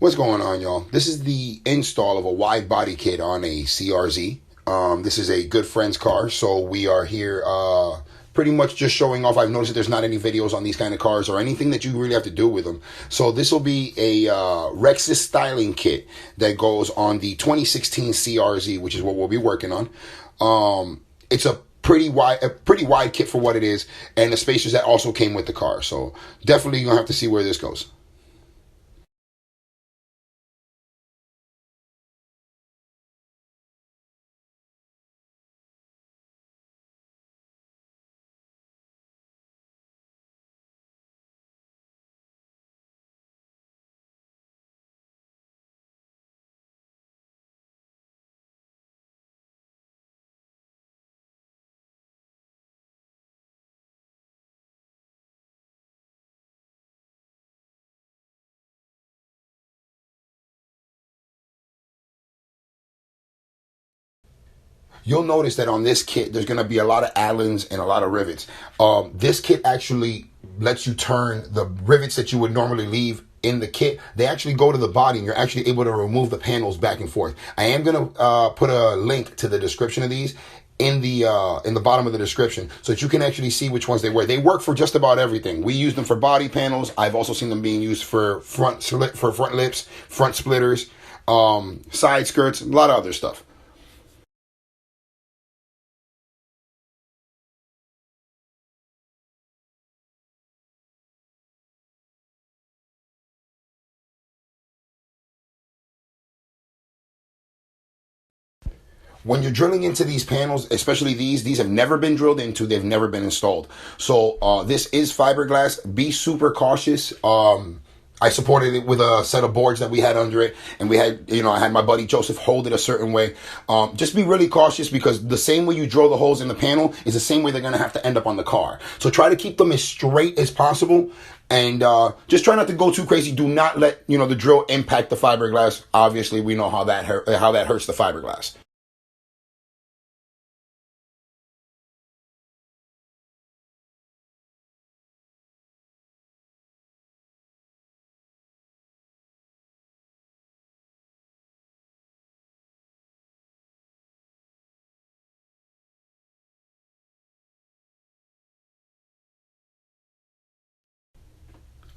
What's going on, y'all? This is the install of a wide body kit on a CRZ. This is a good friend's car, so we are here pretty much just showing off. I've noticed that there's not any videos on these kind of cars or anything that you really have to do with them. So this will be a Rexus styling kit that goes on the 2016 CRZ, which is what we'll be working on. It's a pretty wide kit for what it is, and the spacers that also came with the car. So definitely you're gonna have to see where this goes. You'll notice that on this kit, there's going to be a lot of Allens and a lot of rivets. This kit actually lets you turn the rivets that you would normally leave in the kit. They actually go to the body, and you're actually able to remove the panels back and forth. I am going to put a link to the description of these in the bottom of the description so that you can actually see which ones they were. They work for just about everything. We use them for body panels. I've also seen them being used for front lips, front splitters, side skirts, a lot of other stuff. When you're drilling into these panels, especially these have never been drilled into, they've never been installed. So this is fiberglass. Be super cautious. I supported it with a set of boards that we had under it, and we had, I had my buddy Joseph hold it a certain way. Just be really cautious, because the same way you drill the holes in the panel is the same way they're going to have to end up on the car. So try to keep them as straight as possible, and just try not to go too crazy. Do not let the drill impact the fiberglass. Obviously, we know how that hurts the fiberglass.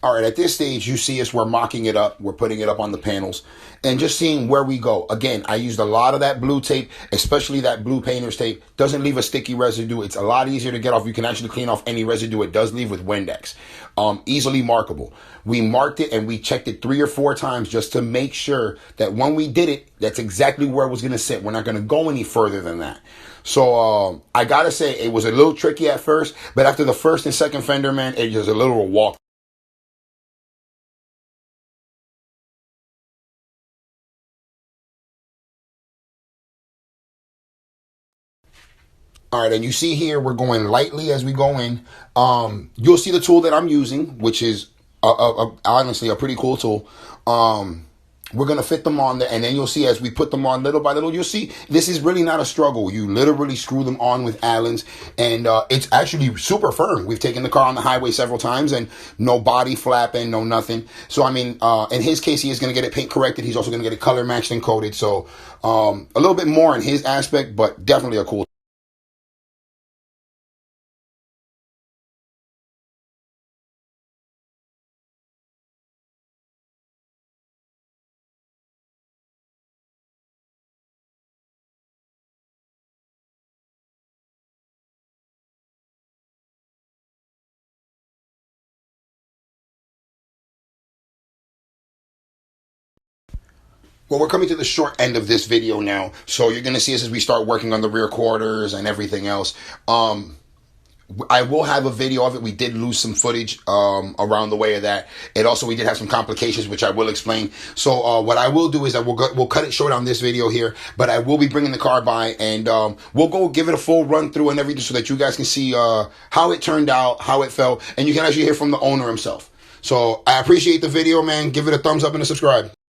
All right, at this stage, you see us, we're mocking it up. We're putting it up on the panels and just seeing where we go. Again, I used a lot of that blue tape, especially that blue painter's tape. Doesn't leave a sticky residue. It's a lot easier to get off. You can actually clean off any residue it does leave with Windex. Easily markable. We marked it and we checked it 3 or 4 times just to make sure that when we did it, that's exactly where it was going to sit. We're not going to go any further than that. So I got to say, it was a little tricky at first, but after the first and second fender, man, it was a little walk. All right, and you see here, we're going lightly as we go in. You'll see the tool that I'm using, which is honestly a pretty cool tool. We're going to fit them on there, and then you'll see as we put them on little by little, you'll see this is really not a struggle. You literally screw them on with Allens, and it's actually super firm. We've taken the car on the highway several times, and no body flapping, no nothing. So, I mean, in his case, he is going to get it paint corrected. He's also going to get it color matched and coated. So, a little bit more in his aspect, but definitely a cool. Well, we're coming to the short end of this video now, so you're going to see us as we start working on the rear quarters and everything else. I will have a video of it. We did lose some footage around the way of that. We did have some complications, which I will explain. So what I will do is that we'll cut it short on this video here, but I will be bringing the car by, and we'll go give it a full run through and everything so that you guys can see how it turned out, how it felt, and you can actually hear from the owner himself. So I appreciate the video, man. Give it a thumbs up and a subscribe.